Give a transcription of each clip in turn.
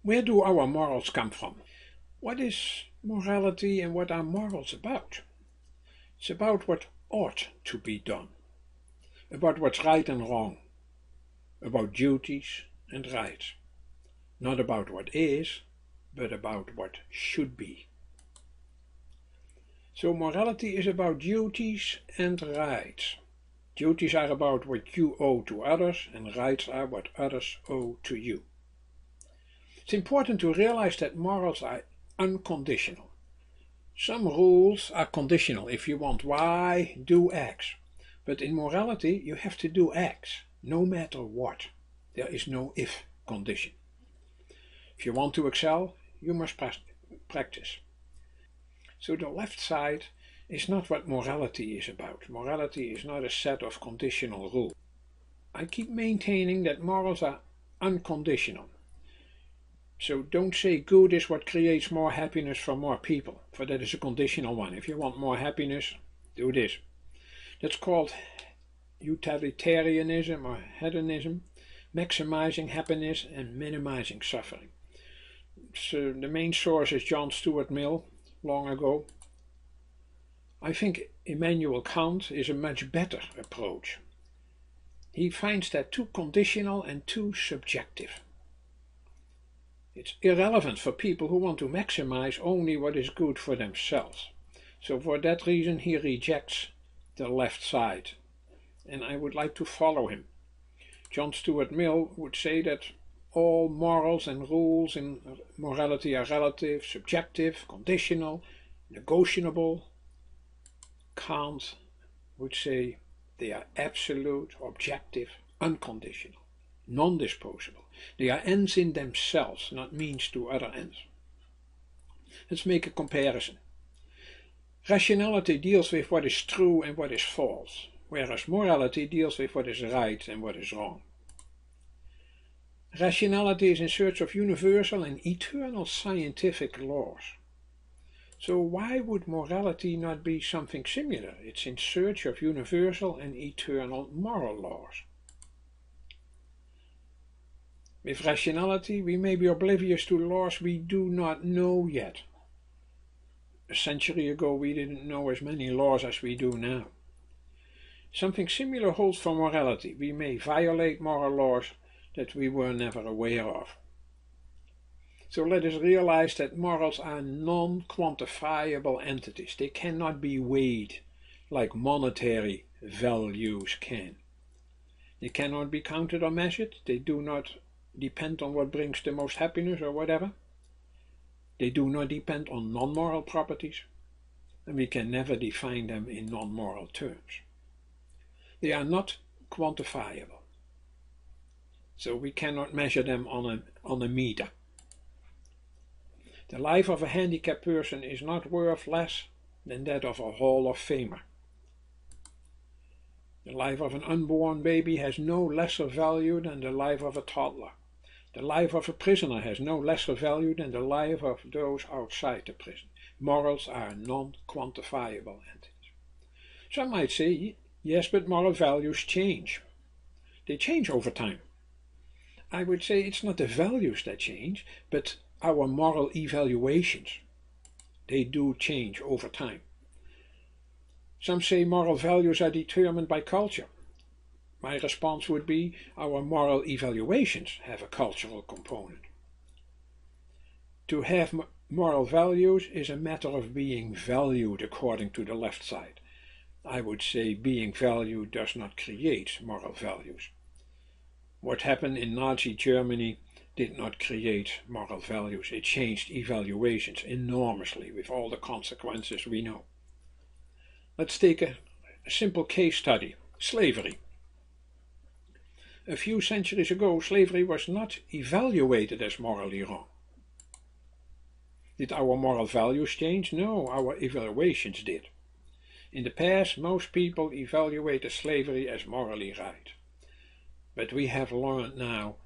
Where do our morals come from? What is morality and what are morals about? It's about what ought to be done, about what's right and wrong, about duties and rights, not about what is, but about what should be. So morality is about duties and rights. Duties are about what you owe to others, and rights are what others owe to you. It's important to realize that morals are unconditional. Some rules are conditional. If you want Y, do X. But in morality, you have to do X, no matter what. There is no if condition. If you want to excel, you must practice. So the left side is not what morality is about. Morality is not a set of conditional rules. I keep maintaining that morals are unconditional. So don't say good is what creates more happiness for more people, for that is a conditional one. If you want more happiness, do this. That's called utilitarianism or hedonism, maximizing happiness and minimizing suffering. So the main source is John Stuart Mill, long ago. I think Immanuel Kant is a much better approach. He finds that too conditional and too subjective. It's irrelevant for people who want to maximize only what is good for themselves. So for that reason he rejects the left side, and I would like to follow him. John Stuart Mill would say that all morals and rules in morality are relative, subjective, conditional, negotiable. Kant would say they are absolute, objective, unconditional, non-disposable. They are ends in themselves, not means to other ends. Let's make a comparison. Rationality deals with what is true and what is false, whereas morality deals with what is right and what is wrong. Rationality is in search of universal and eternal scientific laws. So why would morality not be something similar? It's in search of universal and eternal moral laws. With rationality, we may be oblivious to laws we do not know yet. A century ago, we didn't know as many laws as we do now. Something similar holds for morality. We may violate moral laws that we were never aware of. So let us realize that morals are non-quantifiable entities. They cannot be weighed like monetary values can. They cannot be counted or measured. They do not depend on what brings the most happiness or whatever. They do not depend on non-moral properties, and we can never define them in non-moral terms. They are not quantifiable, so we cannot measure them on a meter. The life of a handicapped person is not worth less than that of a Hall of Famer. The life of an unborn baby has no lesser value than the life of a toddler. The life of a prisoner has no lesser value than the life of those outside the prison. Morals are non-quantifiable entities. Some might say, yes, but moral values change. They change over time. I would say it's not the values that change, but our moral evaluations. They do change over time. Some say moral values are determined by culture. My response would be, our moral evaluations have a cultural component. To have moral values is a matter of being valued according to the left side. I would say being valued does not create moral values. What happened in Nazi Germany did not create moral values. It changed evaluations enormously with all the consequences we know. Let's take a simple case study, slavery. A few centuries ago, slavery was not evaluated as morally wrong. Did our moral values change? No, our evaluations did. In the past, most people evaluated slavery as morally right. But we have learned now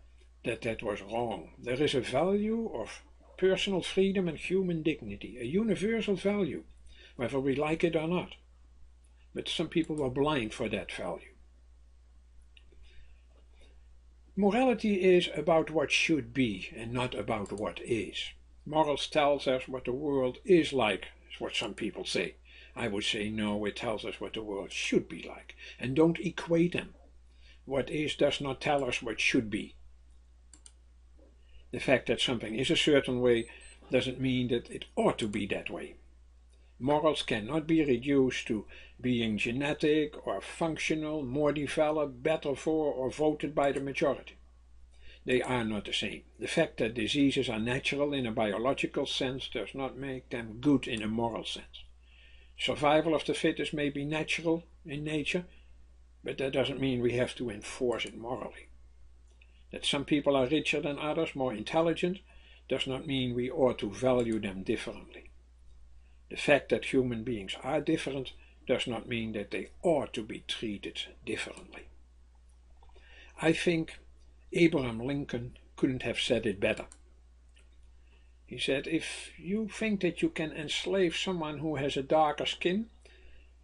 that that was wrong. There is a value of personal freedom and human dignity, a universal value, whether we like it or not. But some people were blind for that value. Morality is about what should be and not about what is. Morals tells us what the world is like, is what some people say. I would say no, it tells us what the world should be like. And don't equate them. What is does not tell us what should be. The fact that something is a certain way doesn't mean that it ought to be that way. Morals cannot be reduced to being genetic or functional, more developed, better for, or voted by the majority. They are not the same. The fact that diseases are natural in a biological sense does not make them good in a moral sense. Survival of the fittest may be natural in nature, but that doesn't mean we have to enforce it morally. That some people are richer than others, more intelligent, does not mean we ought to value them differently. The fact that human beings are different does not mean that they ought to be treated differently. I think Abraham Lincoln couldn't have said it better. He said, if you think that you can enslave someone who has a darker skin,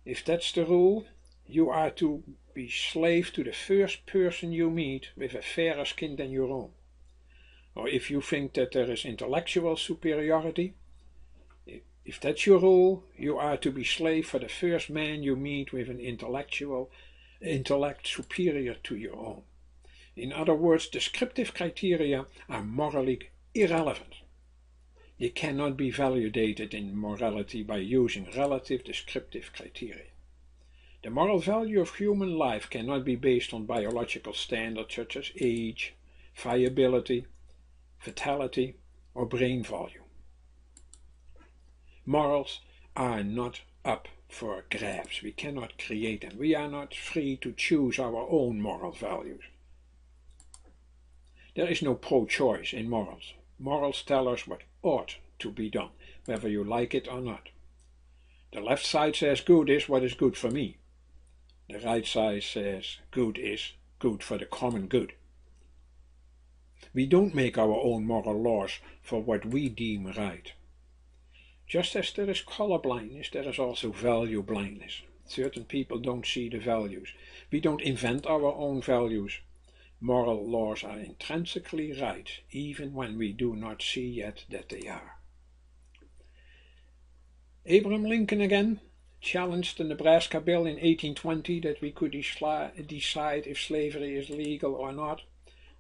if that's the rule, you are to be slave to the first person you meet with a fairer skin than your own. Or if you think that there is intellectual superiority, if that's your rule, you are to be slave for the first man you meet with an intellect superior to your own. In other words, descriptive criteria are morally irrelevant. They cannot be validated in morality by using relative descriptive criteria. The moral value of human life cannot be based on biological standards such as age, viability, vitality, or brain volume. Morals are not up for grabs. We cannot create them. We are not free to choose our own moral values. There is no pro-choice in morals. Morals tell us what ought to be done, whether you like it or not. The left side says good is what is good for me. The right side says good is good for the common good. We don't make our own moral laws for what we deem right. Just as there is color blindness, there is also value blindness. Certain people don't see the values. We don't invent our own values. Moral laws are intrinsically right, even when we do not see yet that they are. Abraham Lincoln again challenged the Nebraska bill in 1820 that we could decide if slavery is legal or not.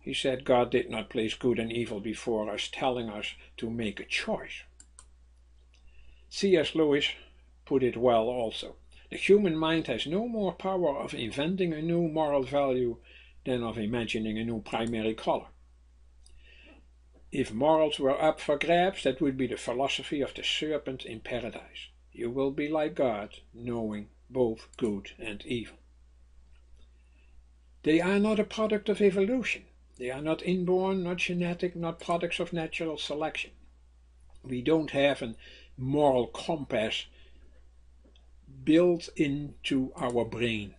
He said God did not place good and evil before us, telling us to make a choice. C.S. Lewis put it well also. The human mind has no more power of inventing a new moral value than of imagining a new primary color. If morals were up for grabs, that would be the philosophy of the serpent in paradise. You will be like God, knowing both good and evil. They are not a product of evolution. They are not inborn, not genetic, not products of natural selection. We don't have a moral compass built into our brain.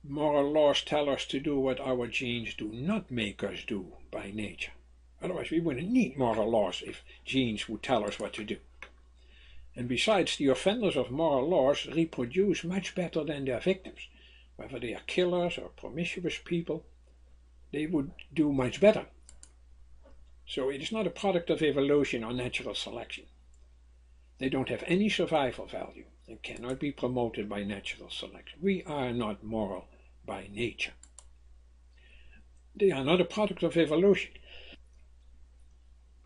Moral laws tell us to do what our genes do not make us do by nature. Otherwise we wouldn't need moral laws if genes would tell us what to do. And besides, the offenders of moral laws reproduce much better than their victims. Whether they are killers or promiscuous people, they would do much better. So it is not a product of evolution or natural selection. They don't have any survival value and cannot be promoted by natural selection. We are not moral by nature. They are not a product of evolution.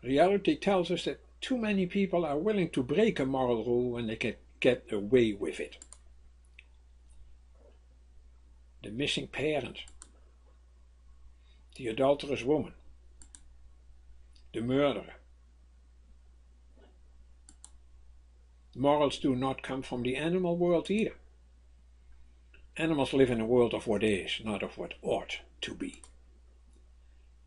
Reality tells us that too many people are willing to break a moral rule when they can get away with it. The missing parent, the adulterous woman, the murderer. Morals do not come from the animal world either. Animals live in a world of what is, not of what ought to be.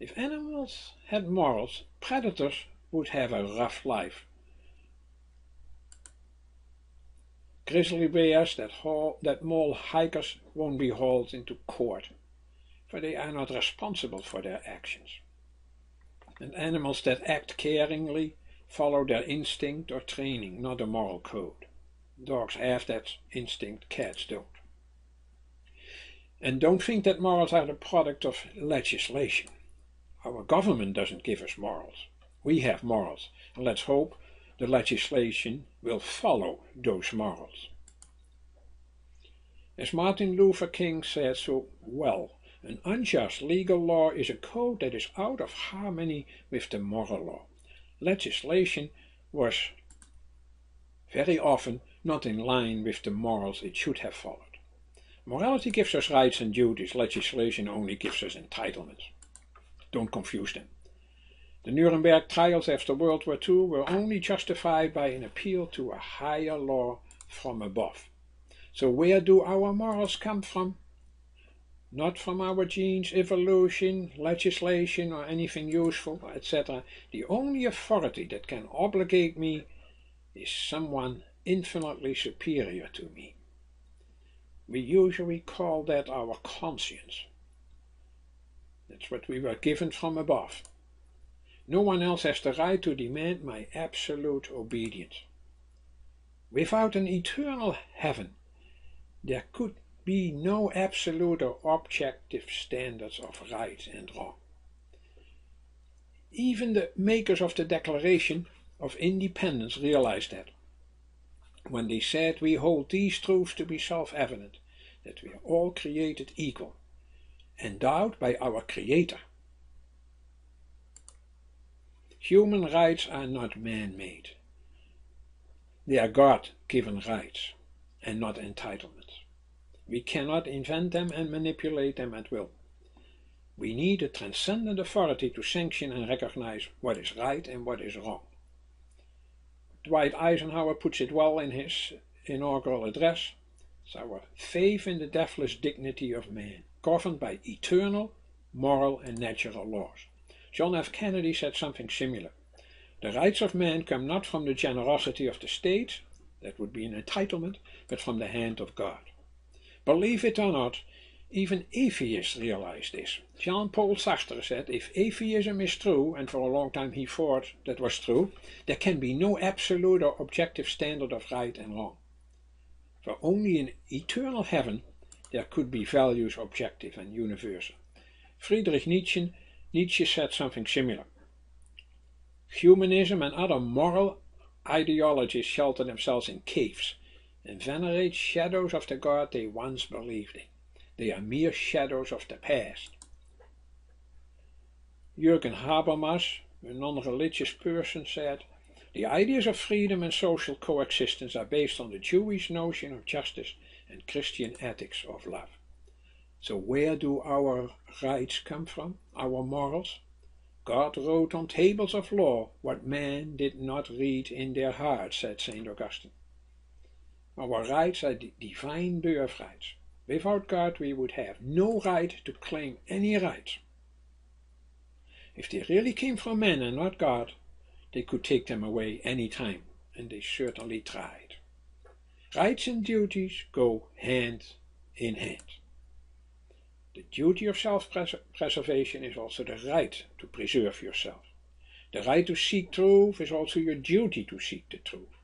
If animals had morals, predators would have a rough life. Grizzly bears that maul hikers won't be hauled into court, for they are not responsible for their actions. And animals that act caringly follow their instinct or training, not a moral code. Dogs have that instinct, cats don't. And don't think that morals are the product of legislation. Our government doesn't give us morals. We have morals, and let's hope the legislation will follow those morals. As Martin Luther King said so well, an unjust legal law is a code that is out of harmony with the moral law. Legislation was very often not in line with the morals it should have followed. Morality gives us rights and duties, legislation only gives us entitlements. Don't confuse them. The Nuremberg trials after World War II were only justified by an appeal to a higher law from above. So where do our morals come from? Not from our genes, evolution, legislation, or anything useful, etc. The only authority that can obligate me is someone infinitely superior to me. We usually call that our conscience. That's what we were given from above. No one else has the right to demand my absolute obedience. Without an eternal heaven, there could be no absolute or objective standards of right and wrong. Even the makers of the Declaration of Independence realized that, when they said, "We hold these truths to be self-evident, that we are all created equal, endowed by our Creator." Human rights are not man-made. They are God-given rights and not entitlements. We cannot invent them and manipulate them at will. We need a transcendent authority to sanction and recognize what is right and what is wrong. Dwight Eisenhower puts it well in his inaugural address. It's our faith in the deathless dignity of man, governed by eternal, moral, and natural laws. John F. Kennedy said something similar. The rights of man come not from the generosity of the state, that would be an entitlement, but from the hand of God. Believe it or not, even atheists realize this. Jean-Paul Sartre said, if atheism is true, and for a long time he thought that was true, there can be no absolute or objective standard of right and wrong. For only in eternal heaven there could be values objective and universal. Friedrich Nietzsche said something similar. Humanism and other moral ideologies shelter themselves in caves and venerate shadows of the God they once believed in. They are mere shadows of the past. Jürgen Habermas, a non-religious person, said, the ideas of freedom and social coexistence are based on the Jewish notion of justice and Christian ethics of love. So where do our rights come from, our morals? God wrote on tables of law what man did not read in their hearts, said St. Augustine. Our rights are divine birthrights. Without God we would have no right to claim any rights. If they really came from men and not God, they could take them away any time, and they certainly tried. Rights and duties go hand in hand. The duty of self-preservation is also the right to preserve yourself. The right to seek truth is also your duty to seek the truth.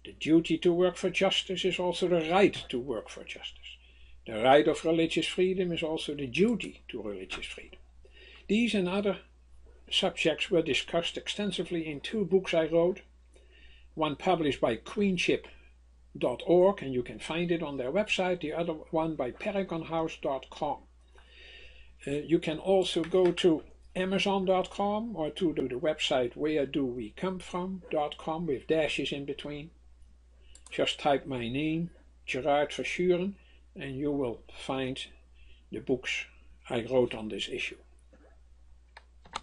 The duty to work for justice is also the right to work for justice. The right of religious freedom is also the duty to religious freedom. These and other subjects were discussed extensively in 2 books I wrote, one published by queenship.org, and you can find it on their website, the other one by paragonhouse.com. You can also go to amazon.com or to the website wheredowecomefrom.com with dashes in between. Just type my name, Gerard Verschuren, and you will find the books I wrote on this issue.